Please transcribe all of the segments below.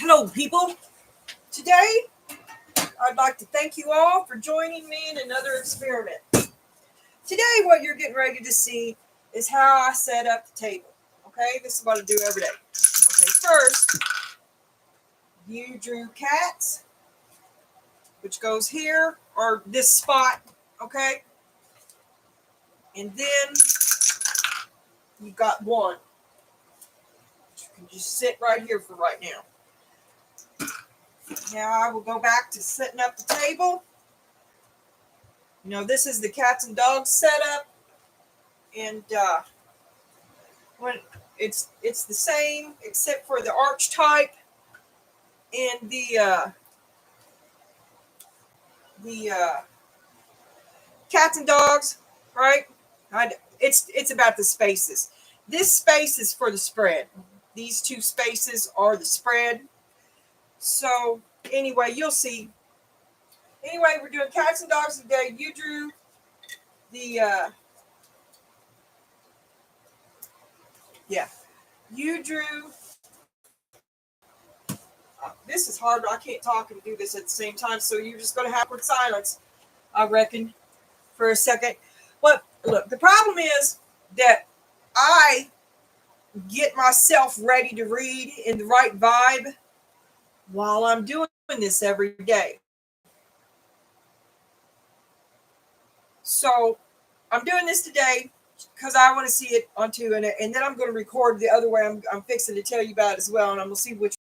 Hello, people. Today, I'd like to thank you all for joining me in another experiment. Today, what you're getting ready to see is how I set up the table. Okay, this is what I do every day. Okay, first, you drew cats, which goes here, or this spot, okay? And then, you got one. You can just sit right here for right now. Now, I will go back to setting up the table. You know, this is the cats and dogs setup, and when it's the same except for the arch type and the cats and dogs, right? It's about the spaces. This space is for the spread. These two spaces are the spread. So anyway, you'll see. Anyway, we're doing cats and dogs today. You drew the you drew. This is hard. I can't talk and do this at the same time, so you're just going to have awkward silence, I reckon, for a second. But look, the problem is that I get myself ready to read in the right vibe while I'm doing this every day. So I'm doing this today because I want to see it onto, and then I'm going to record the other way. I'm fixing to tell you about it as well, and I'm going to see which.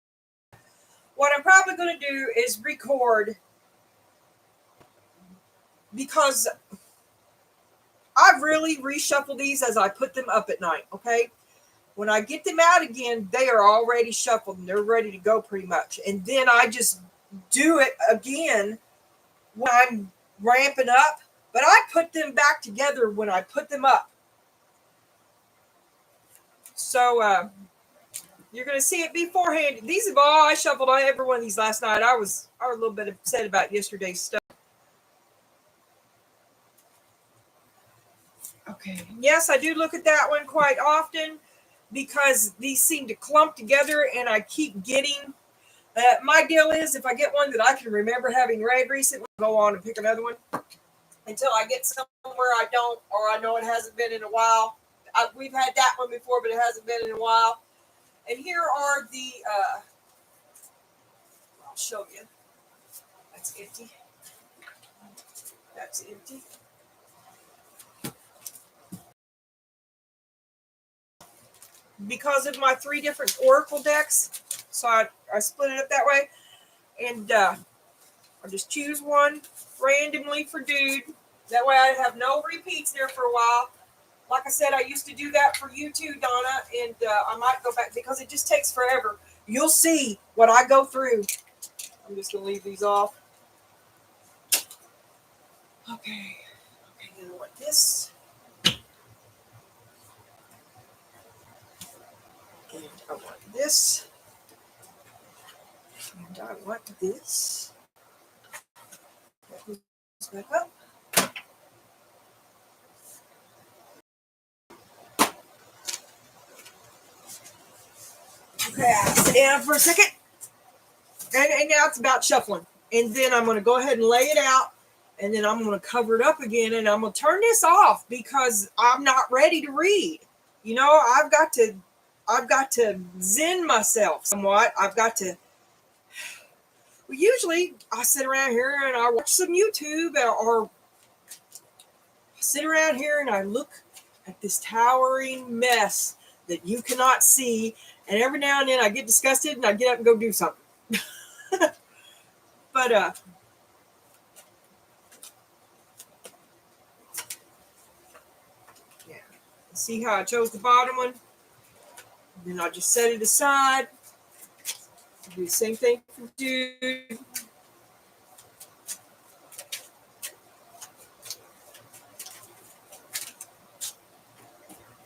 What I'm probably going to do is record because I've really reshuffled these as I put them up at night, okay? When I get them out again, they are already shuffled and they're ready to go pretty much. And then I just do it again when I'm ramping up. But I put them back together when I put them up. So you're going to see it beforehand. These have all, I shuffled every one of these last night. I was a little bit upset about yesterday's stuff. Okay. Yes, I do look at that one quite often because these seem to clump together and I keep getting. My deal is if I get one that I can remember having read recently, I'll go on and pick another one until I get somewhere I don't, or I know it hasn't been in a while. We've had that one before, but it hasn't been in a while. And here are the, I'll show you. That's empty. That's empty. Because of my 3 different Oracle decks, so I split it up that way. And I'll just choose one randomly for dude. That way I have no repeats there for a while. Like I said, I used to do that for you too, Donna, and I might go back because it just takes forever. You'll see what I go through. I'm just going to leave these off. Okay, you know what, this. And I want this. And I want this. That goes back up. Okay, I'll sit down for a second. And now it's about shuffling. And then I'm going to go ahead and lay it out. And then I'm going to cover it up again. And I'm going to turn this off because I'm not ready to read. You know, I've got to zen myself somewhat. Well, usually I sit around here and I watch some YouTube or I sit around here and I look at this towering mess that you cannot see. And every now and then I get disgusted and I get up and go do something. But yeah. See how I chose the bottom one? Then I'll just set it aside. Do the same thing for dude.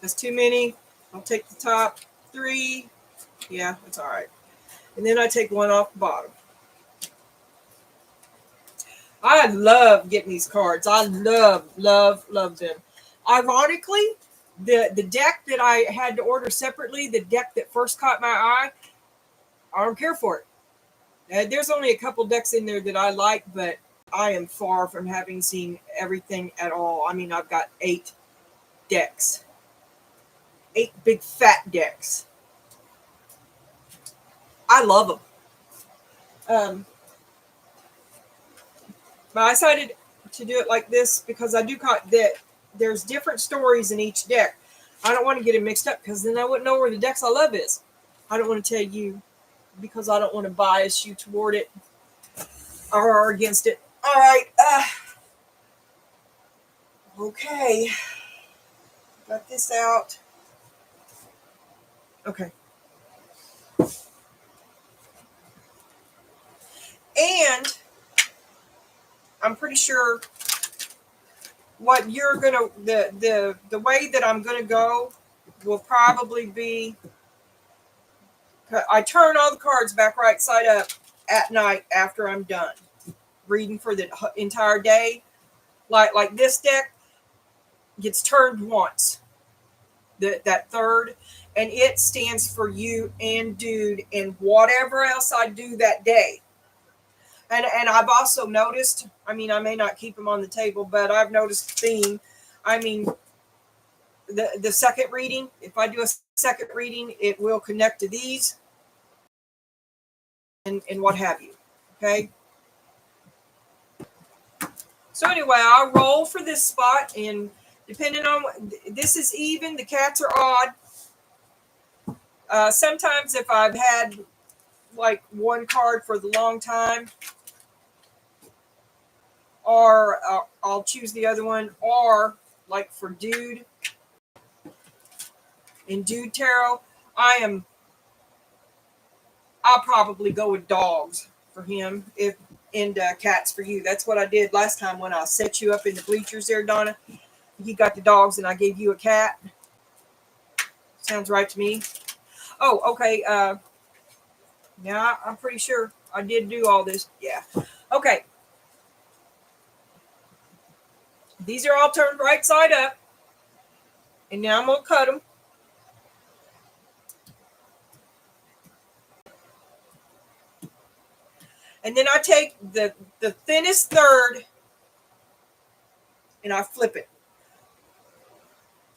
That's too many. I'll take the top 3. Yeah, that's all right. And then I take one off the bottom. I love getting these cards. I love them. Ironically, the deck that I had to order separately, the deck that first caught my eye, I don't care for it. There's only a couple decks in there that I like, but I am far from having seen everything at all. I mean, I've got 8 decks, 8 big fat decks. I love them. But I decided to do it like this because I do that there's different stories in each deck. I don't want to get it mixed up because then I wouldn't know where the decks I love is. I don't want to tell you because I don't want to bias you toward it or against it. All right. Okay. Got this out. Okay. And I'm pretty sure what you're gonna the way that I'm gonna go will probably be I turn all the cards back right side up at night after I'm done reading for the entire day. Like this deck gets turned once, that third, and it stands for you and dude and whatever else I do that day. And I've also noticed, I mean, I may not keep them on the table, but I've noticed a theme. I mean, the second reading, if I do a second reading, it will connect to these and what have you. Okay. So anyway, I'll roll for this spot, and depending on this is even, the cats are odd. Sometimes if I've had like one card for the long time, or I'll choose the other one, or like for dude in dude tarot, I'll probably go with dogs for him and cats for you. That's what I did last time when I set you up in the bleachers there, Donna. You got the dogs and I gave you a cat. Sounds right to me. Oh, okay. Yeah, I'm pretty sure I did do all this. Yeah. Okay. These are all turned right side up. And now I'm going to cut them. And then I take the thinnest third and I flip it.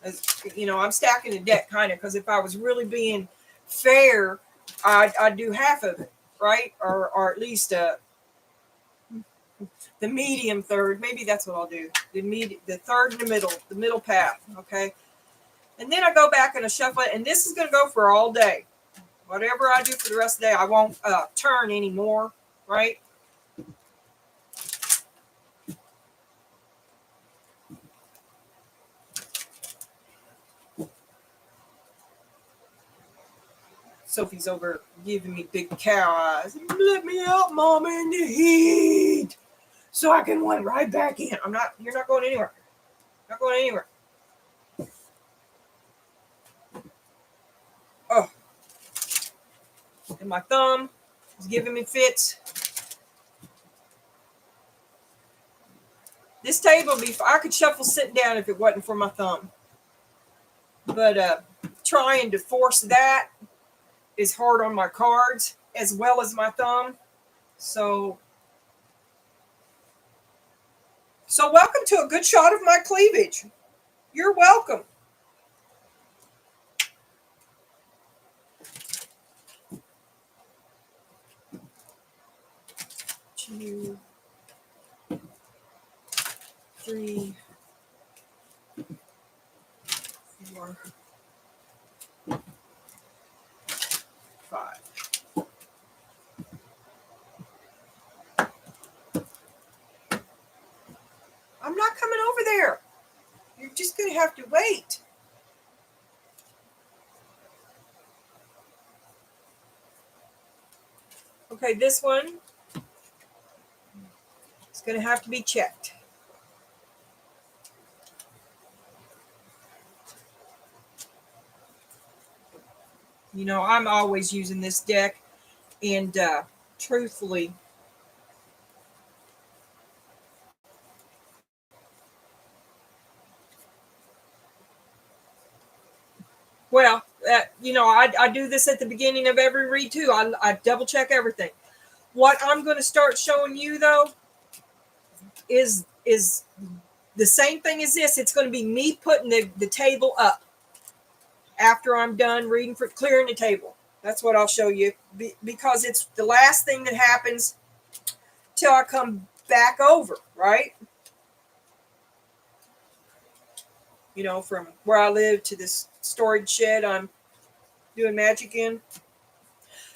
As, you know, I'm stacking the deck kind of, because if I was really being fair, I'd do half of it, right? Or at least the medium third. Maybe that's what I'll do. The third in the middle path, okay? And then I go back and I shuffle it, and this is going to go for all day. Whatever I do for the rest of the day, I won't turn anymore, right? Sophie's over giving me big cow eyes. Let me out, Mama, in the heat, so I can run right back in. You're not going anywhere. Not going anywhere. Oh. And my thumb is giving me fits. This table, I could shuffle sitting down if it wasn't for my thumb. But trying to force that is hard on my cards as well as my thumb. So welcome to a good shot of my cleavage. You're welcome. 2, 3, 4, 5. I'm not coming over there. You're just going to have to wait. Okay, this one is going to have to be checked. You know, I'm always using this deck, and truthfully, well, you know, I do this at the beginning of every read too. I double check everything. What I'm going to start showing you though is the same thing as this. It's going to be me putting the table up after I'm done reading for clearing the table. That's what I'll show you because it's the last thing that happens till I come back over, right? You know, from where I live to this storage shed I'm doing magic in.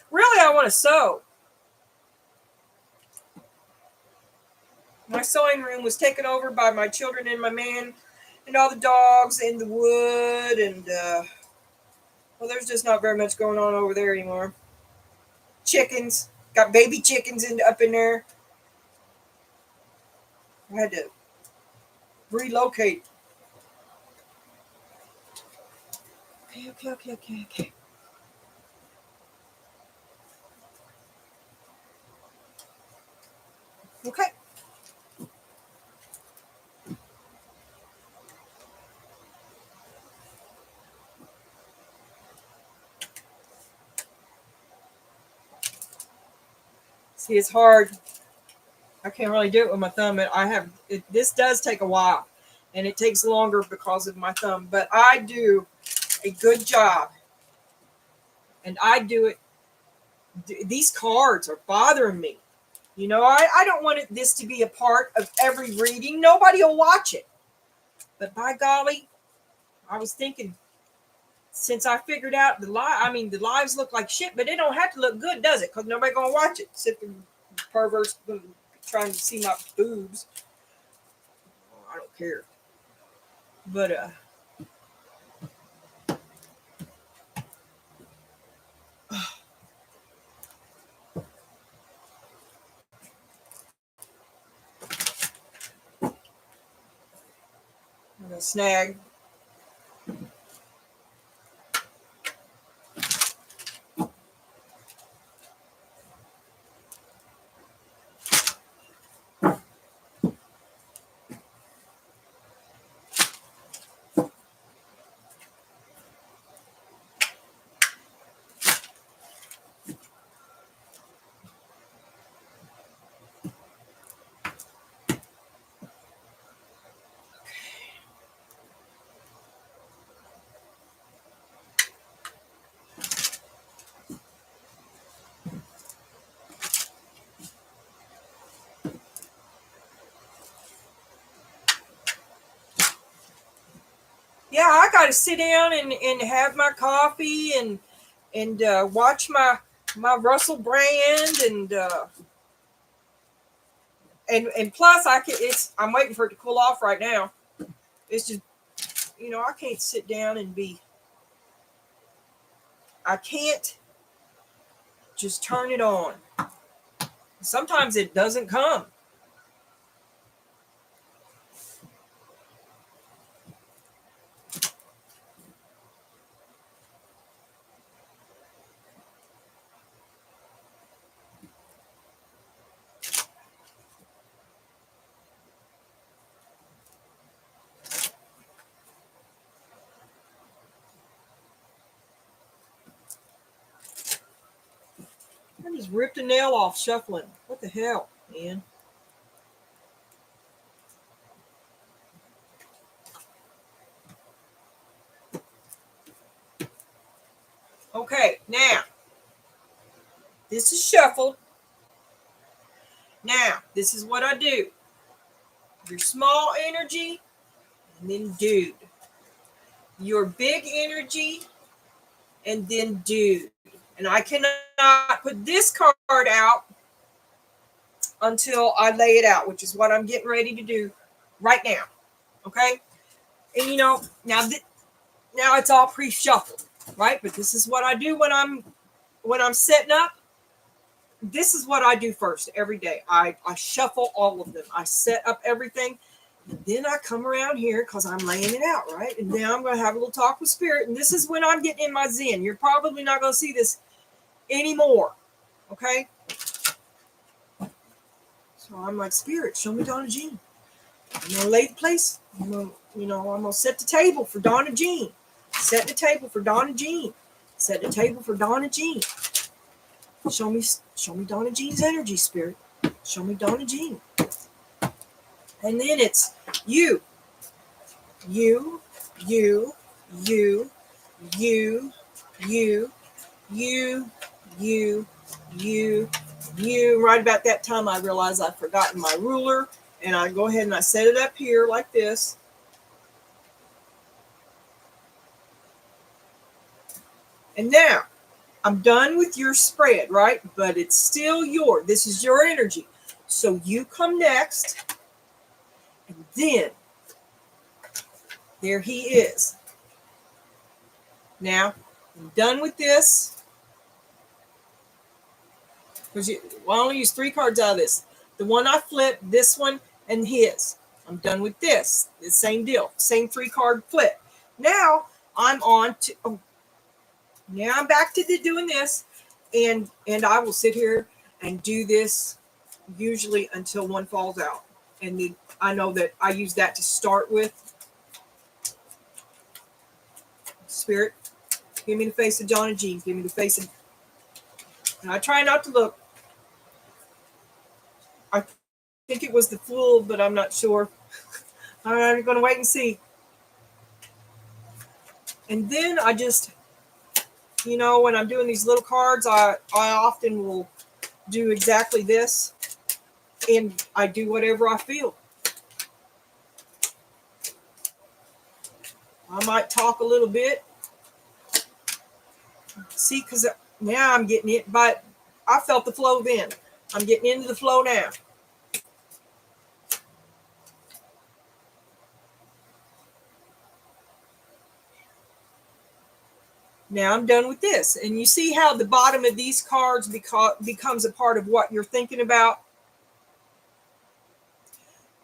Really, I want to sew. My sewing room was taken over by my children and my man and all the dogs and the wood and well, there's just not very much going on over there anymore. Chickens, got baby chickens up in there. I had to relocate. Okay. Okay. See, it's hard. I can't really do it with my thumb. This does take a while, and it takes longer because of my thumb. But I do a good job, and I do it. These cards are bothering me. You know, I don't want this to be a part of every reading. Nobody will watch it. But by golly, I was thinking, since I figured out the lives look like shit, but it don't have to look good, does it? Because nobody gonna watch it. Except the perverts trying to see my boobs. I don't care. But I'm gonna snag. Yeah, I got to sit down and have my coffee and watch my Russell Brand and plus I'm waiting for it to cool off right now. It's just, you know, I can't sit down and I can't just turn it on. Sometimes it doesn't come. I just ripped a nail off shuffling. What the hell, man? Okay, now this is shuffled. Now, this is what I do. Your small energy, and then dude. Your big energy, and then dude. And I cannot put this card out until I lay it out, which is what I'm getting ready to do right now. Okay? And you know, now it's all pre-shuffled, right? But this is what I do when I'm setting up. This is what I do first every day. I shuffle all of them. I set up everything. And then I come around here because I'm laying it out, right? And then I'm going to have a little talk with Spirit. And this is when I'm getting in my zen. You're probably not going to see this anymore. Okay? So I'm like, Spirit, show me Donna Jean. I'm going to lay the place. I'm going to set the table for Donna Jean. Set the table for Donna Jean. Set the table for Donna Jean. Show me Donna Jean's energy, Spirit. Show me Donna Jean. And then it's you, you, you, you, you, you, you, you. Right about that time, I realized I'd forgotten my ruler, and I go ahead and I set it up here like this. And now, I'm done with your spread, right? But it's still yours. This is your energy. So you come next, and then there he is. Now, I'm done with this. Because I only use 3 cards out of this. The one I flipped, this one, and his. I'm done with this. The same deal. Same 3-card flip. Now, I'm on to... Oh, now I'm back to doing this. And I will sit here and do this usually until one falls out. And then I know that I use that to start with. Spirit, give me the face of John and Jean. Give me the face of... And I try not to look. I think it was the Fool, but I'm not sure. I'm going to wait and see. And then I just, when I'm doing these little cards, I often will do exactly this. And I do whatever I feel. I might talk a little bit. See, because now I'm getting it, but I felt the flow then. I'm getting into the flow now. Now I'm done with this. And you see how the bottom of these cards becomes a part of what you're thinking about?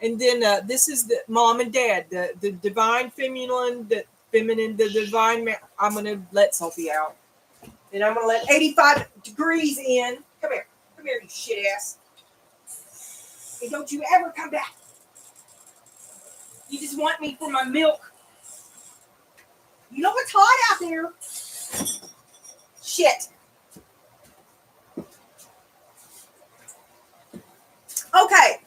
And then this is the mom and dad, the divine feminine, the divine. I'm going to let Sophie out. And I'm going to let 85 degrees in. Come here, you shit ass. And don't you ever come back. You just want me for my milk. You know it's hot out there. Shit. Okay.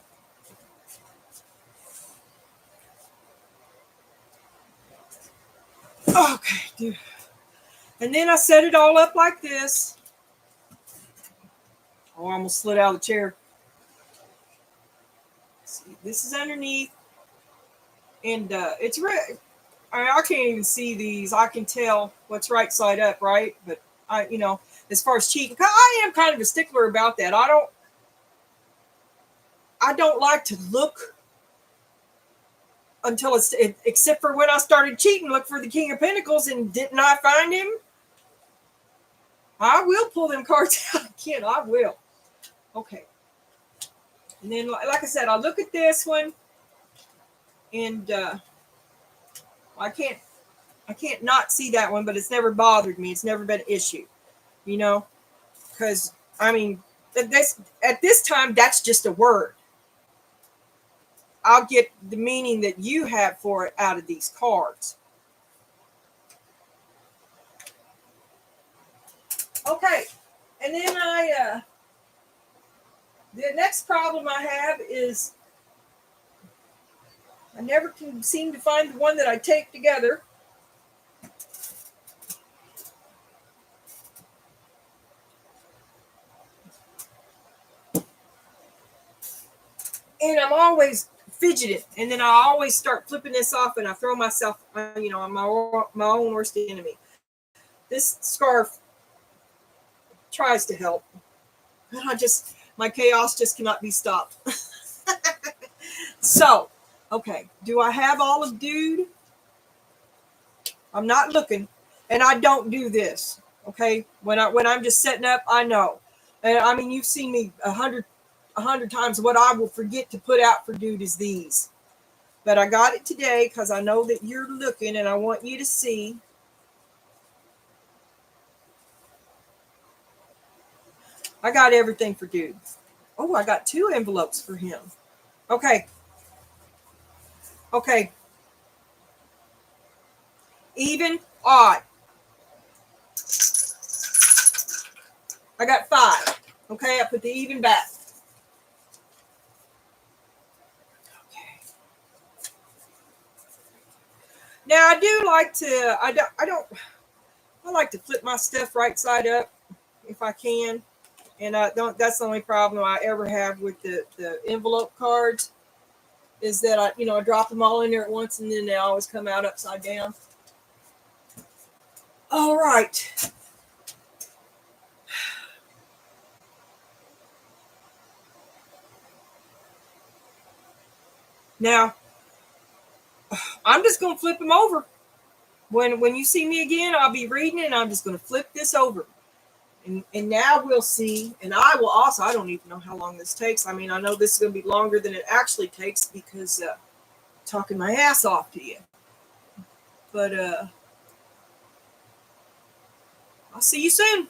Okay, dude. And then I set it all up like this. Oh, I almost slid out of the chair. See, this is underneath. And it's red. I can't even see these. I can tell what's right side up, right? But as far as cheating, I am kind of a stickler about that. I don't like to look until except for when I started cheating, look for the King of Pentacles, and didn't I find him? I will pull them cards out again. I will. Okay. And then, like I said, I look at this one, and I can't not see that one, but it's never bothered me. It's never been an issue, because at this time, that's just a word. I'll get the meaning that you have for it out of these cards. Okay, and then the next problem I have is I never can seem to find the one that I take together. And I'm always fidgeting, and then I always start flipping this off, and I throw myself, I'm my own worst enemy. This scarf tries to help, but my chaos just cannot be stopped. So, okay, do I have all of dude? I'm not looking, and I don't do this. Okay, when I'm just setting up, I know. And you've seen me 100 times. What I will forget to put out for dude is these. But I got it today because I know that you're looking, and I want you to see. I got everything for dude. Oh, I got 2 envelopes for him. Okay. Okay. Even, odd. I got 5. Okay, I put the even back. Okay. Now I do like to. I like to flip my stuff right side up if I can, and I don't. That's the only problem I ever have with the envelope cards is that I drop them all in there at once and then they always come out upside down. All right. Now I'm just gonna flip them over. When you see me again, I'll be reading it and I'm just gonna flip this over. And now we'll see, and I will also, I don't even know how long this takes. I mean, I know this is going to be longer than it actually takes because talking my ass off to you. But I'll see you soon.